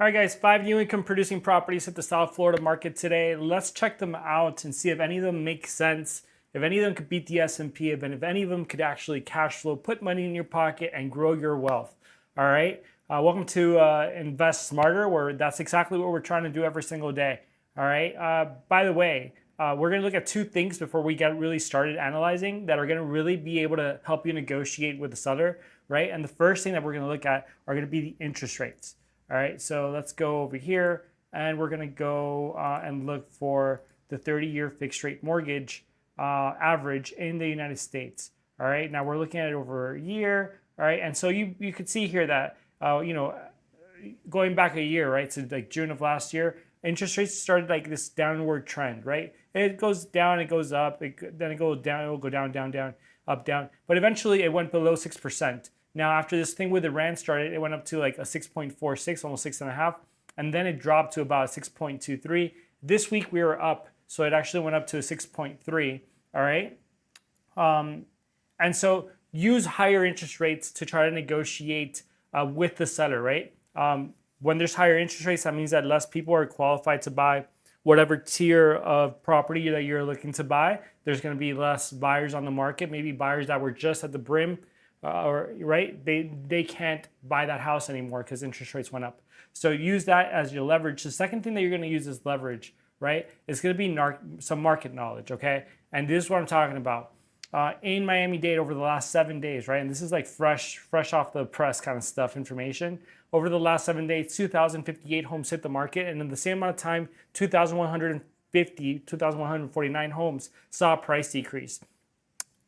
All right, guys, 5 new income producing properties hit the South Florida market today. Let's check them out and see if any of them make sense, if any of them could beat the S&P, and if any of them could actually cash flow, put money in your pocket, and grow your wealth. All right, welcome to Invest Smarter, where that's exactly what we're trying to do every single day. All right, by the way, we're going to look at two things before we get really started analyzing that are going to really be able to help you negotiate with the seller, right? And the first thing that we're going to look at are going to be the interest rates. All right, so let's go over here and we're gonna go and look for the 30-year fixed rate mortgage average in the United States. All right, now we're looking at it over a year. All right, and so you could see here that, going back a year, right, so like June of last year, interest rates started like this downward trend, right? It goes down, it goes up, then it goes down, it will go down, down, down, up, down. But eventually it went below 6%. Now, after this thing with the rand started, it went up to like a 6.46, almost 6.5, and then it dropped to about 6.23. This week we were up, so it actually went up to a 6.3. All right, and so use higher interest rates to try to negotiate with the seller, right? When there's higher interest rates, that means that less people are qualified to buy whatever tier of property that you're looking to buy. There's going to be less buyers on the market, maybe buyers that were just at the brim. Right, they can't buy that house anymore because interest rates went up. So use that as your leverage. The second thing that you're going to use as leverage, right, is going to be some market knowledge, okay? And this is what I'm talking about. In Miami-Dade over the last 7 days, right, and this is like fresh off the press kind of stuff, information. Over the last 7 days, 2,058 homes hit the market, and in the same amount of time, 2,149 homes saw a price decrease.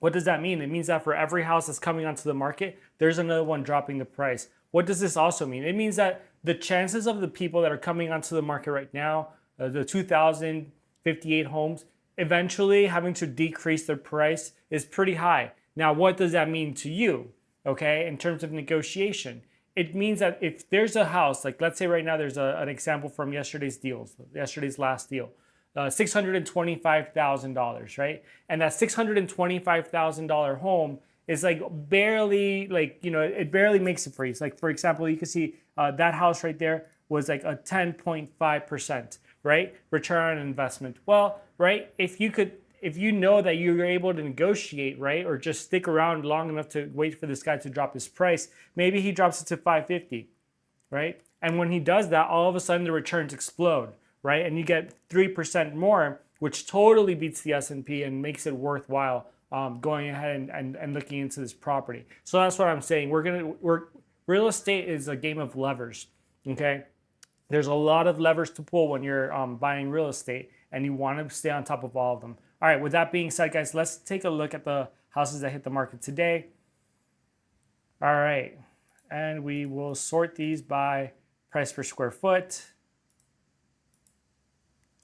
What does that mean? It means that for every house that's coming onto the market, there's another one dropping the price. What does this also mean? It means that the chances of the people that are coming onto the market right now, the 2,058 homes, eventually having to decrease their price is pretty high. Now, what does that mean to you, okay, in terms of negotiation? It means that if there's a house, like let's say right now there's an example from yesterday's last deal. $625,000, right? And that $625,000 home is like barely, like, it barely makes it for you. Like, for example, you can see that house right there was like a 10.5%, right? Return on investment. Well, right, if you know that you're able to negotiate, right, or just stick around long enough to wait for this guy to drop his price, maybe he drops it to 550, right? And when he does that, all of a sudden the returns explode, right? And you get 3% more, which totally beats the S&P and makes it worthwhile going ahead and looking into this property. So that's what I'm saying. Real estate is a game of levers, okay? There's a lot of levers to pull when you're buying real estate, and you want to stay on top of all of them. All right, with that being said, guys, let's take a look at the houses that hit the market today. All right, and we will sort these by price per square foot.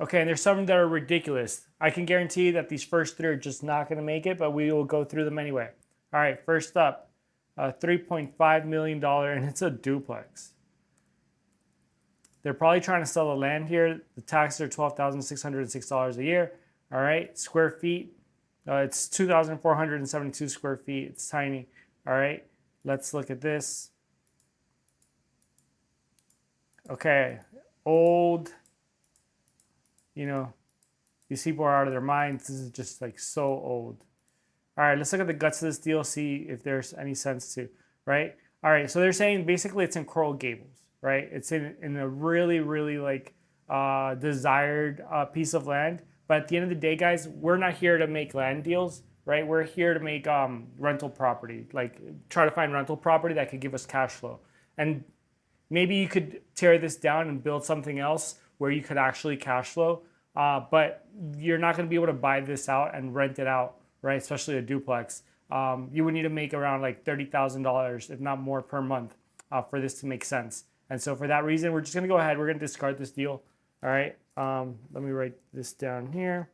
Okay, and there's some that are ridiculous. I can guarantee that these first three are just not going to make it, but we will go through them anyway. All right, first up, $3.5 million, and it's a duplex. They're probably trying to sell the land here. The taxes are $12,606 a year. All right, square feet, it's 2,472 square feet. It's tiny. All right, let's look at this. Okay, old. These people are out of their minds. This is just like so old. All right, let's look at the guts of this deal, see if there's any sense to, right? All right, so they're saying basically it's in Coral Gables, right? It's in a really, really like desired piece of land. But at the end of the day, guys, we're not here to make land deals, right? We're here to make rental property, like try to find rental property that could give us cash flow. And maybe you could tear this down and build something else where you could actually cash flow, but you're not going to be able to buy this out and rent it out, right? Especially a duplex. You would need to make around like $30,000, if not more, per month for this to make sense. And so for that reason, we're just going to go ahead. We're going to discard this deal. All right. Let me write this down here.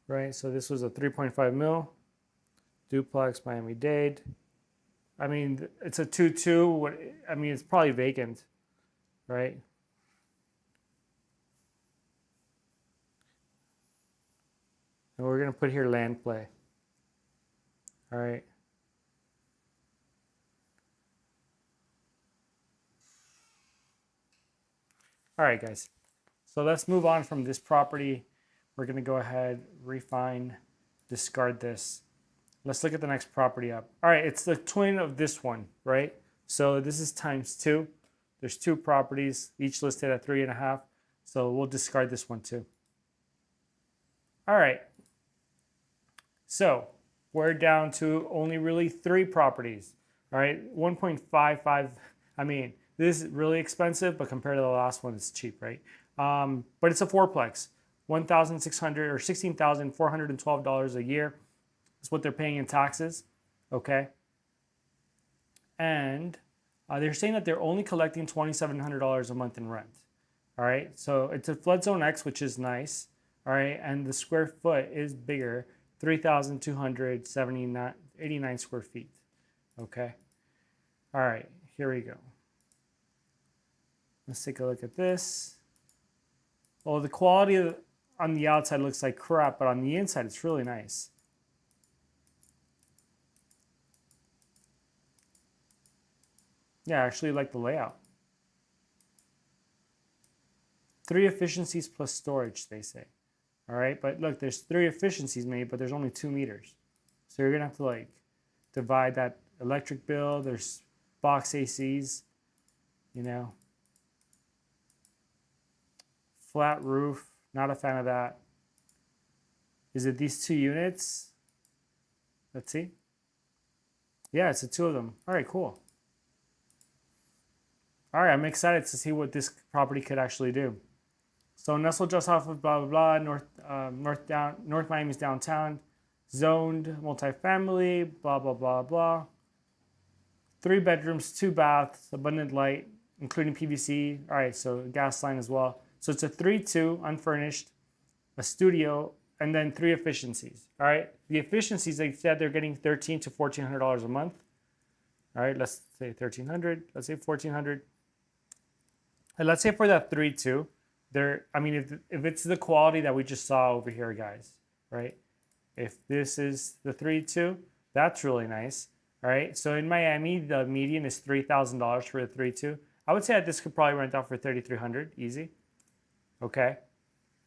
Right. So this was a 3.5 mil duplex, Miami-Dade. I mean, it's a 2-2. I mean, it's probably vacant. Right? And we're going to put here land play. All right. All right, guys. So let's move on from this property. We're going to go ahead, refine, discard this. Let's look at the next property up. All right, it's the twin of this one, right? So this is times 2. There's 2 properties, each listed at 3.5. So we'll discard this one too. All right. So we're down to only really 3 properties. All right, 1.55. I mean, this is really expensive, but compared to the last one, it's cheap, right? But it's a fourplex, $1,600 or $16,412 a year. That's what they're paying in taxes, okay? And they're saying that they're only collecting $2,700 a month in rent. All right, so it's a flood zone X, which is nice. All right, and the square foot is bigger, 3,289 square feet. Okay. All right, here we go. Let's take a look at this. Well, the quality on the outside looks like crap, but on the inside, it's really nice. Yeah, I actually like the layout. 3 efficiencies plus storage, they say. All right, but look, there's 3 efficiencies made, but there's only 2 meters. So you're gonna have to like divide that electric bill. There's box ACs, you know. Flat roof, not a fan of that. Is it these 2 units? Let's see. Yeah, it's the 2 of them. All right, cool. All right, I'm excited to see what this property could actually do. So nestled just off of blah, blah, blah, North Miami's downtown, zoned multifamily, blah, blah, blah, blah. 3 bedrooms, 2 baths, abundant light, including PVC. All right, so gas line as well. So it's a 3-2, unfurnished, a studio, and then 3 efficiencies. All right, the efficiencies, they said they're getting $1,300 to $1,400 a month. All right, let's say $1,300, let's say $1,400. And let's say for that 3-2, I mean, if it's the quality that we just saw over here, guys, right? If this is the 3-2, that's really nice. All right, so in Miami, the median is $3,000 for a 3-2. I would say that this could probably rent out for $3,300, easy. Okay,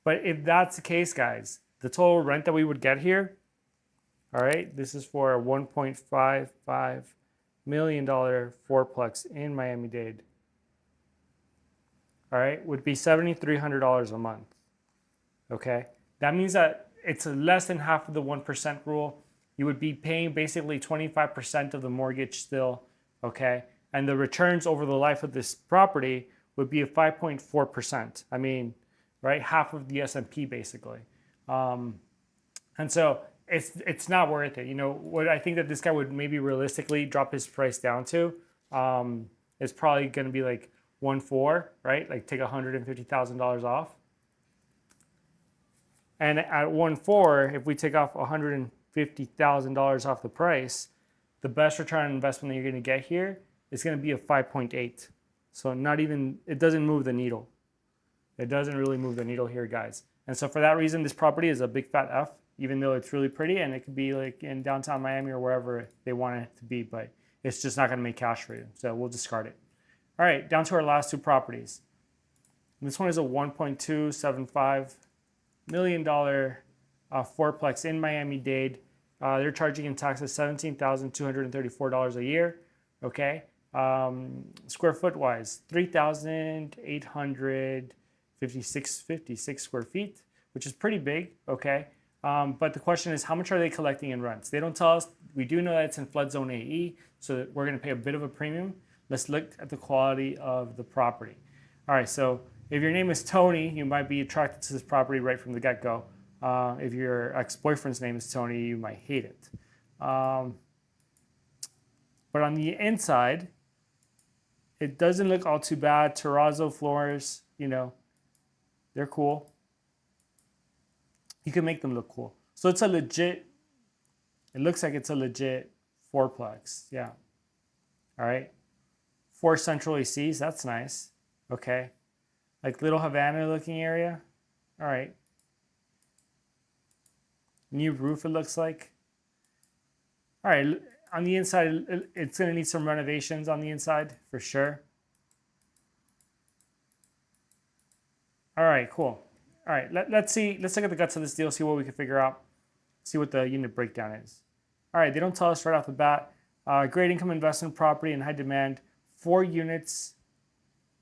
but if that's the case, guys, the total rent that we would get here, all right, this is for a $1.55 million fourplex in Miami-Dade. All right, would be $7,300 a month. Okay, that means that it's less than half of the 1% rule. You would be paying basically 25% of the mortgage still. Okay, and the returns over the life of this property would be a 5.4%. I mean, right, half of the S&P basically. And so it's not worth it. You know, what I think that this guy would maybe realistically drop his price down to is probably going to be like 1.4, right? Like take $150,000 off. And at 1.4, if we take off $150,000 off the price, the best return on investment that you're going to get here is going to be a 5.8. So not even, it doesn't move the needle. It doesn't really move the needle here, guys. And so for that reason, this property is a big fat F, even though it's really pretty and it could be like in downtown Miami or wherever they want it to be, but it's just not going to make cash for you. So we'll discard it. All right, down to our last 2 properties. This one is a $1.275 million fourplex in Miami-Dade. They're charging in taxes $17,234 a year. Okay, square foot wise, 3,856 square feet, which is pretty big. Okay, but the question is, how much are they collecting in rents? They don't tell us. We do know that it's in flood zone AE, so we're going to pay a bit of a premium. Let's look at the quality of the property. All right, so if your name is Tony, you might be attracted to this property right from the get-go. If your ex-boyfriend's name is Tony, you might hate it. But on the inside, it doesn't look all too bad. Terrazzo floors, you know, they're cool. You can make them look cool. So it's a legit, it looks like it's a legit fourplex, yeah. All right. 4 central ACs, that's nice. Okay. Like Little Havana looking area. All right. New roof, it looks like. All right. On the inside, it's going to need some renovations on the inside for sure. All right, cool. All right, let's look at the guts of this deal, see what we can figure out, see what the unit breakdown is. All right, they don't tell us right off the bat. Great income investment property in high demand, 4 units,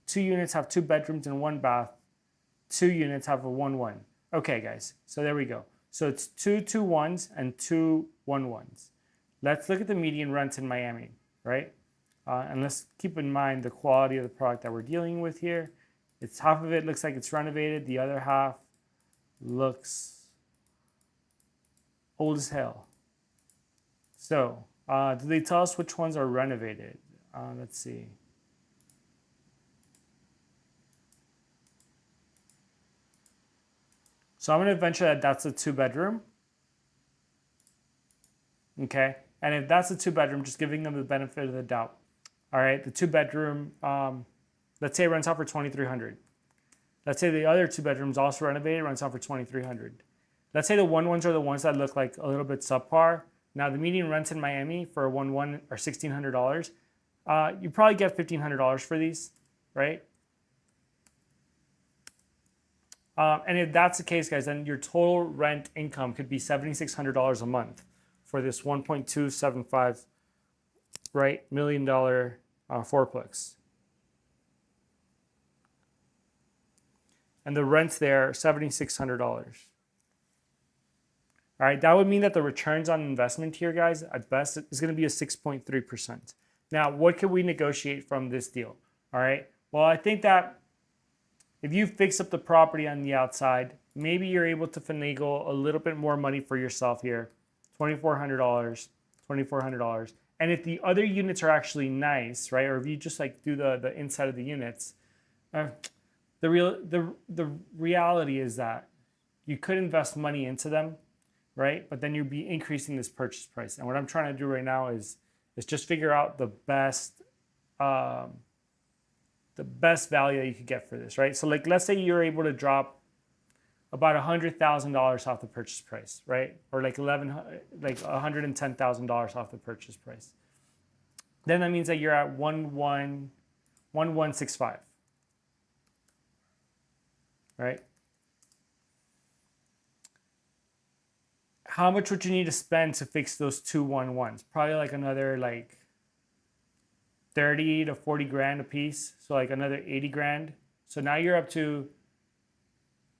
2 units have 2 bedrooms and 1 bath, 2 units have a 1-1. Okay, guys, so there we go. So it's 2 2-1s and 2 1-1s. Let's look at the median rents in Miami, right? And let's keep in mind the quality of the product that we're dealing with here. It's half of it looks like it's renovated. The other half looks old as hell. So, do they tell us which ones are renovated? Let's see. So I'm going to venture that that's a 2 bedroom. Okay. And if that's a 2 bedroom, just giving them the benefit of the doubt. All right. The 2 bedroom, let's say it rents out for $2,300. Let's say the other 2 bedrooms also renovated, rents out for $2,300. Let's say the 1-1s are the ones that look like a little bit subpar. Now the median rents in Miami for a 1-1 are $1,600. You probably get $1,500 for these, right? And if that's the case, guys, then your total rent income could be $7,600 a month for this 1.275 million dollar fourplex. And the rent's there $7,600. All right, that would mean that the returns on investment here, guys, at best is going to be a 6.3%. Now, what can we negotiate from this deal? All right, well, I think that if you fix up the property on the outside, maybe you're able to finagle a little bit more money for yourself here, $2,400. And if the other units are actually nice, right, or if you just like do the inside of the units, the reality is that you could invest money into them, right? But then you'd be increasing this purchase price. And what I'm trying to do right now is just figure out the best value that you could get for this, right? So like, let's say you're able to drop about $100,000 off the purchase price, right? Or like $110,000 off the purchase price. Then that means that you're at 1165, right? How much would you need to spend to fix those 2 1-1s? Probably like another like 30 to 40 grand a piece. So like another 80 grand. So now you're up to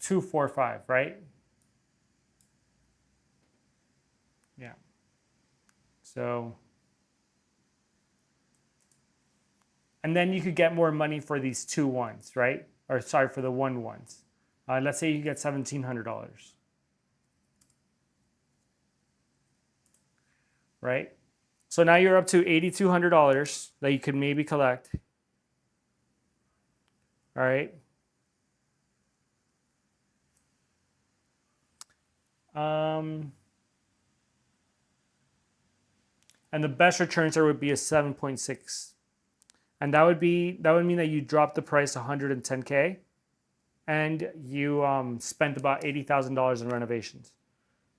245, right? Yeah. So, and then you could get more money for these 2-1s, right? Or sorry, for the 1-1s. Let's say you get $1,700, right? So now you're up to $8,200 that you could maybe collect. All right. And the best returns there would be a 7.6. And that would mean that you drop the price $110K and you spent about $80,000 in renovations.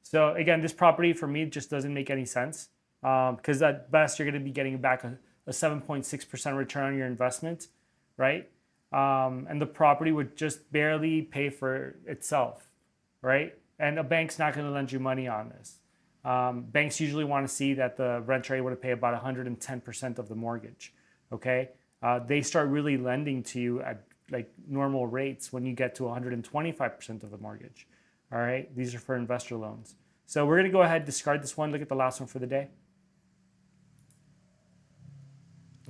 So again, this property for me just doesn't make any sense. Because at best you're going to be getting back a 7.6% return on your investment, right? And the property would just barely pay for itself, right? And a bank's not going to lend you money on this. Banks usually want to see that the renter are able to pay about 110% of the mortgage, okay? They start really lending to you at like normal rates when you get to 125% of the mortgage, all right? These are for investor loans. So we're going to go ahead and discard this one. Look at the last one for the day.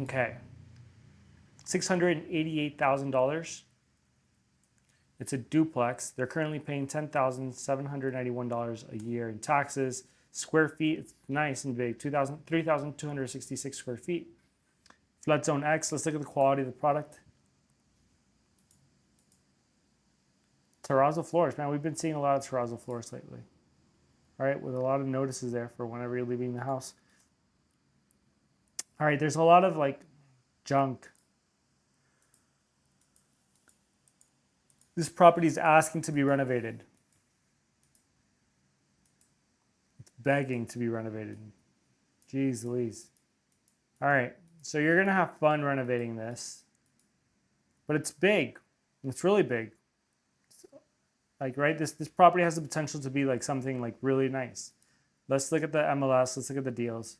Okay, $688,000. It's a duplex. They're currently paying $10,791 a year in taxes. Square feet, it's nice and big, 3,266 square feet. Flood zone X, let's look at the quality of the product. Terrazzo floors, man, we've been seeing a lot of terrazzo floors lately. All right, with a lot of notices there for whenever you're leaving the house. All right, there's a lot of like junk. This property is asking to be renovated. It's begging to be renovated. Jeez Louise. All right, so you're gonna have fun renovating this, but it's big. It's really big. Like, right, this property has the potential to be like something like really nice. Let's look at the MLS. Let's look at the deals.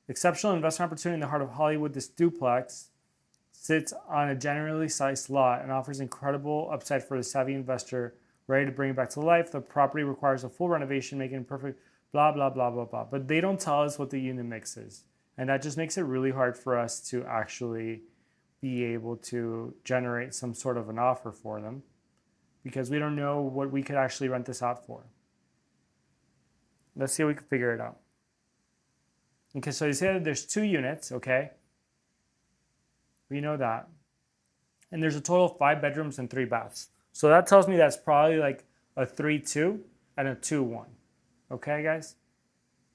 Exceptional investment opportunity in the heart of Hollywood. This duplex sits on a generally sized lot and offers incredible upside for the savvy investor ready to bring it back to life. The property requires a full renovation, making it perfect, blah, blah, blah, blah, blah. But they don't tell us what the unit mix is. And that just makes it really hard for us to actually be able to generate some sort of an offer for them because we don't know what we could actually rent this out for. Let's see if we can figure it out. Okay, so you say that there's 2 units, okay? We know that. And there's a total of 5 bedrooms and 3 baths. So that tells me that's probably like a 3-2 and a 2-1. Okay, guys?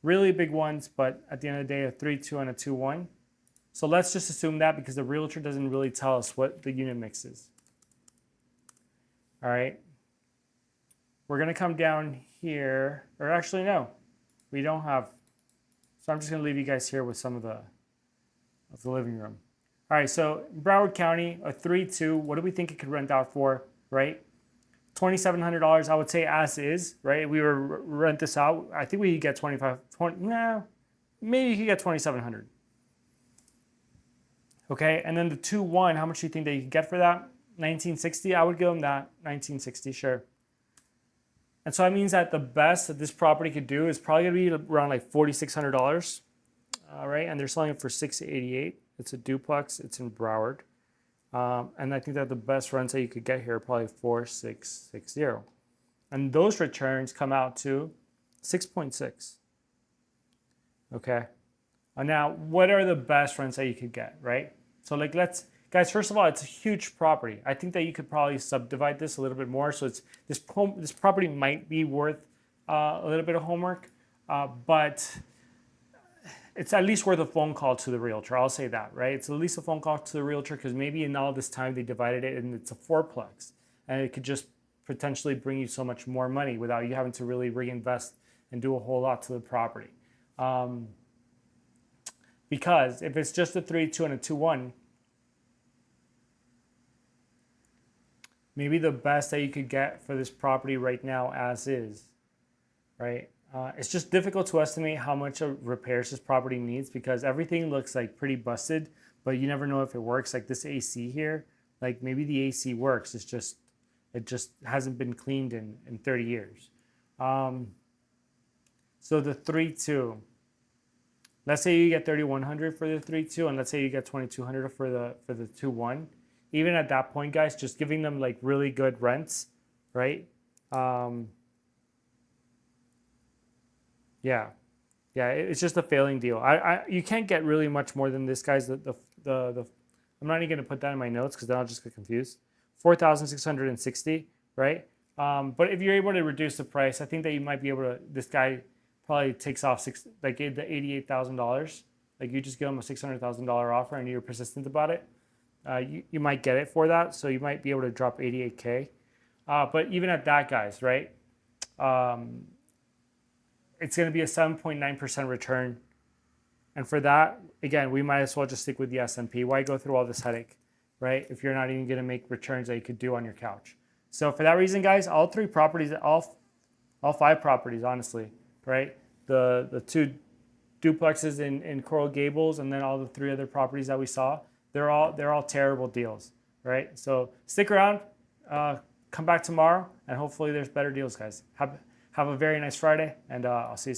Really big ones, but at the end of the day, a 3-2 and a 2-1. So let's just assume that because the realtor doesn't really tell us what the unit mix is. All right. We're going to come down here. Or actually, no. We don't have. So I'm just going to leave you guys here with some of the living room. All right, so Broward County, a 3-2. What do we think it could rent out for, right? $2,700, I would say as is, right? We were rent this out. I think we could get maybe you could get $2,700. Okay, and then the 2-1, how much do you think that you could get for that? $1,960, I would give them that, $1,960, sure. And so that means that the best that this property could do is probably gonna be around like $4,600, right? And they're selling it for $688. It's a duplex, it's in Broward. And I think that the best rents that you could get here are probably $4,660. And those returns come out to 6.6. Okay. Now, what are the best rents that you could get, right? So like guys, first of all, it's a huge property. I think that you could probably subdivide this a little bit more. So this property might be worth a little bit of homework, but it's at least worth a phone call to the realtor. I'll say that, right? It's at least a phone call to the realtor because maybe in all this time they divided it and it's a fourplex and it could just potentially bring you so much more money without you having to really reinvest and do a whole lot to the property. Because if it's just a 3-2 and a 2-1, maybe the best that you could get for this property right now as is, right? It's just difficult to estimate how much of repairs this property needs because everything looks like pretty busted, but you never know if it works. Like this AC here, like maybe the AC works. It just hasn't been cleaned in 30 years. So the 3-2, let's say you get $3,100 for the 3-2, and let's say you get $2,200 for the 2-1. Even at that point, guys, just giving them like really good rents, right? Yeah, it's just a failing deal. You can't get really much more than this, guys. I'm not even gonna put that in my notes because then I'll just get confused. 4,660, right? But if you're able to reduce the price, I think that you might be able to. This guy probably takes off the $88,000. Like you just give him a $600,000 offer and you're persistent about it. You might get it for that, so you might be able to drop 88K. But even at that, guys, right? It's going to be a 7.9% return. And for that, again, we might as well just stick with the S&P. Why go through all this headache, right? If you're not even going to make returns that you could do on your couch. So for that reason, guys, all 5 properties, honestly, right? The 2 duplexes in Coral Gables and then all the 3 other properties that we saw, they're all terrible deals, right? So stick around, come back tomorrow, and hopefully there's better deals, guys. Have a very nice Friday, and I'll see you soon.